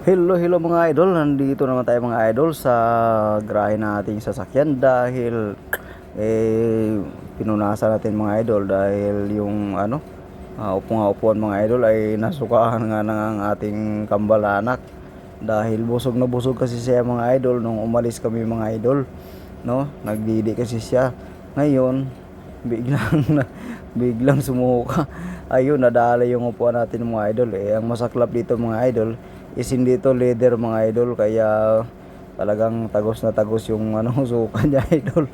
Hello mga idol, nandito naman tayo mga idol sa garahe nating sasakyan dahil pinunasan natin mga idol dahil yung upuan mga idol ay nasukahan nga ng ating kambal anak dahil busog na busog kasi siya mga idol nung umalis kami mga idol, no? Nagdidi kasi siya. Ngayon biglang biglang sumuka. Ayun, nadala yung upuan natin mga idol. Ang masaklap dito mga idol is hindi to leather mga idol, kaya talagang tagos na tagos yung suka niya idol.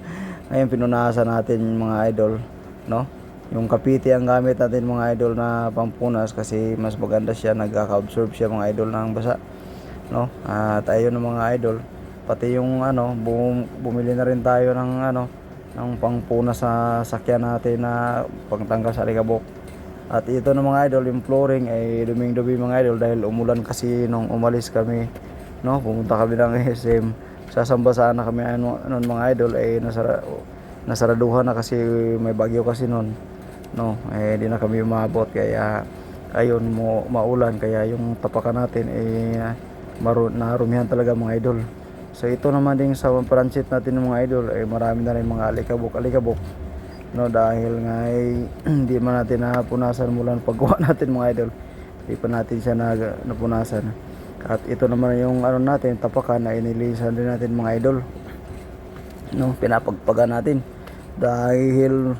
Ngayon pinunasan natin mga idol, no? Yung kapiti ang gamit natin mga idol na pampunas kasi mas maganda siya, nagkaka-absorb siya mga idol ng basa, no? At ayun mga idol, pati yung bumili na rin tayo ng pangpunas sa sakyan natin na pangtanggal sa alikabok. At ito na mga idol, yung flooring ay duming-dumi mga idol dahil umulan kasi nung umalis kami, no? Pumunta kami ng SM, sasamba sana kami noon mga idol, ay nasaraduhan na kasi may bagyo kasi noon, no? Di na kami umabot, kaya ayun maulan, kaya yung tapakan natin ay narumihan talaga mga idol. So ito naman din sa transit natin mga idol ay marami na rin mga alikabok, no? Dahil nga hindi man natin napunasan mula ng paggawa natin mga idol, hindi pa natin siya napunasan. At ito naman yung natin, tapakan na inilisan din natin mga idol, no? Pinapagpagan natin dahil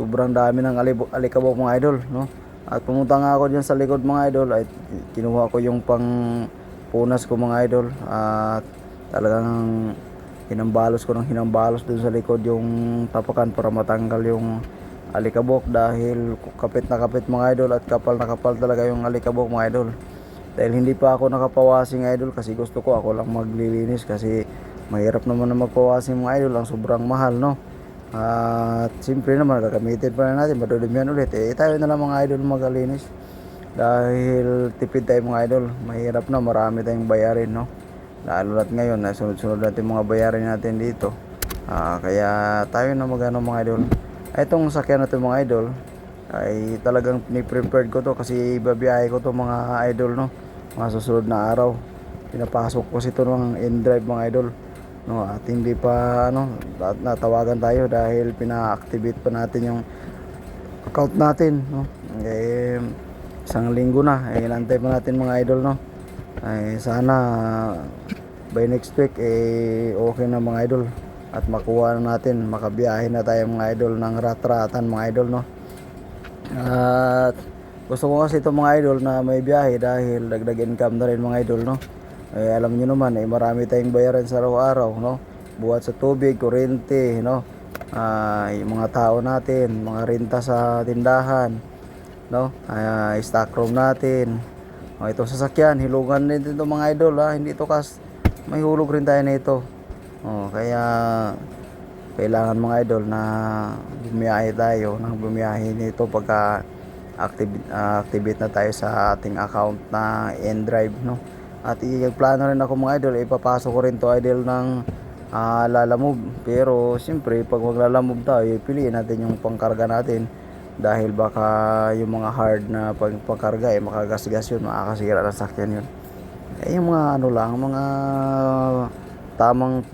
sobrang dami ng alikabok mga idol, no? At pumunta nga ako dyan sa likod mga idol, ay kinuha ko yung pang punas ko mga idol, at talagang hinambalos dun sa likod yung tapakan para matanggal yung alikabok dahil kapit na kapit mga idol, at kapal na kapal talaga yung alikabok mga idol. Dahil hindi pa ako nakapawasing idol kasi gusto ko ako lang maglilinis kasi mahirap naman na magpawasing mga idol, ang sobrang mahal, no? At siyempre naman gagamitin pa na natin, madudumihan ulit, tayo na lang mga idol maglinis dahil tipid tayo mga idol. Mahirap na, marami tayong bayarin, no? Lalo na't ngayon na sunod-sunod natin mga bayarin natin dito, kaya tayo na mga idol. Itong sakyan natin mga idol ay talagang ni-prepared ko to kasi babiyahe ko to mga idol, no? Mga susunod na araw pinapasok ko ito ng in-drive mga idol, no? At hindi pa natawagan tayo dahil pina-activate pa natin yung account natin, no? Isang linggo na inantay pa natin mga idol, no? Ay sana by next week okay na mga idol at makuha na natin, makabiyahe na tayo mga idol ng rat-ratan mga idol, no? At gusto ko kasi ito mga idol na may biyahe dahil dagdag income na rin mga idol, no? Alam niyo naman marami tayong bayaran sa araw-araw, no? Buhat sa tubig, kuryente, no? Yung mga tao natin, mga renta sa tindahan, no? Stock room natin. Itong sasakyan, hilugan din ito mga idol, hindi ito may hulog rin tayo na ito. Kaya kailangan mga idol na bumiyahe tayo, nang bumiyahe nito pagka activate na tayo sa ating account na N-Drive, no? At i-plano rin ako mga idol, ipapasok ko rin to idol ng Lalamove. Pero siyempre pag maglalamove tayo, piliin natin yung pangkarga natin dahil baka yung mga hard na pagpakarga makagasgas yun, makakasira ng sakyan yun. Yung mga mga tamang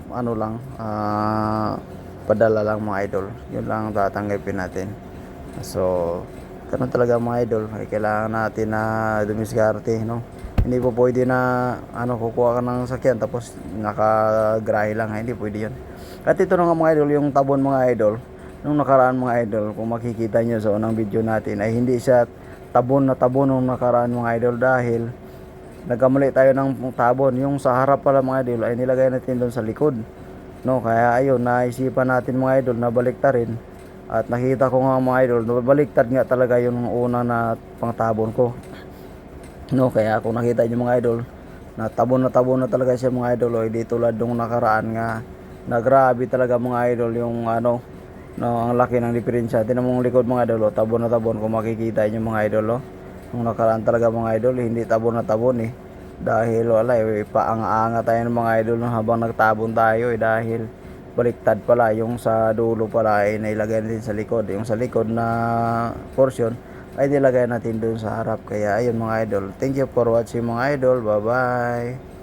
padala lang mga idol, yun lang tatanggapin natin. So ganun talaga mga idol, kailangan natin na dumiskarte, no? Hindi po pwede na kukuha ka ng sakyan tapos nakagrahe lang, hindi pwede yun. At ito na nga mga idol, yung tabon mga idol nung nakaraan mga idol, kung makikita nyo sa unang video natin ay hindi siya tabon nung nakaraan mga idol dahil nagkamali tayo ng tabon. Yung sa harap pala mga idol ay nilagay natin doon sa likod, no? Kaya ayun, naisipan natin mga idol na baliktarin, at nakita ko nga mga idol na baliktad nga talaga yung una na pangtabon ko, no? Kaya kung nakita nyo mga idol na tabon na talaga siya mga idol, di tulad nung nakaraan nga na grabe talaga mga idol yung no, ang laki ng diferensya. Tingnan mo ang likod mga idol, tabon na tabon, kung makikita niyo mga idol, nung nakaraan talaga mga idol, hindi tabon na tabon dahil wala paanga-anga tayo ng mga idol habang nagtabon tayo dahil baliktad pala yung sa dulo pala nailagay natin sa likod, yung sa likod na portion ay nilagay natin doon sa harap. Kaya ayun mga idol, thank you for watching mga idol, bye bye.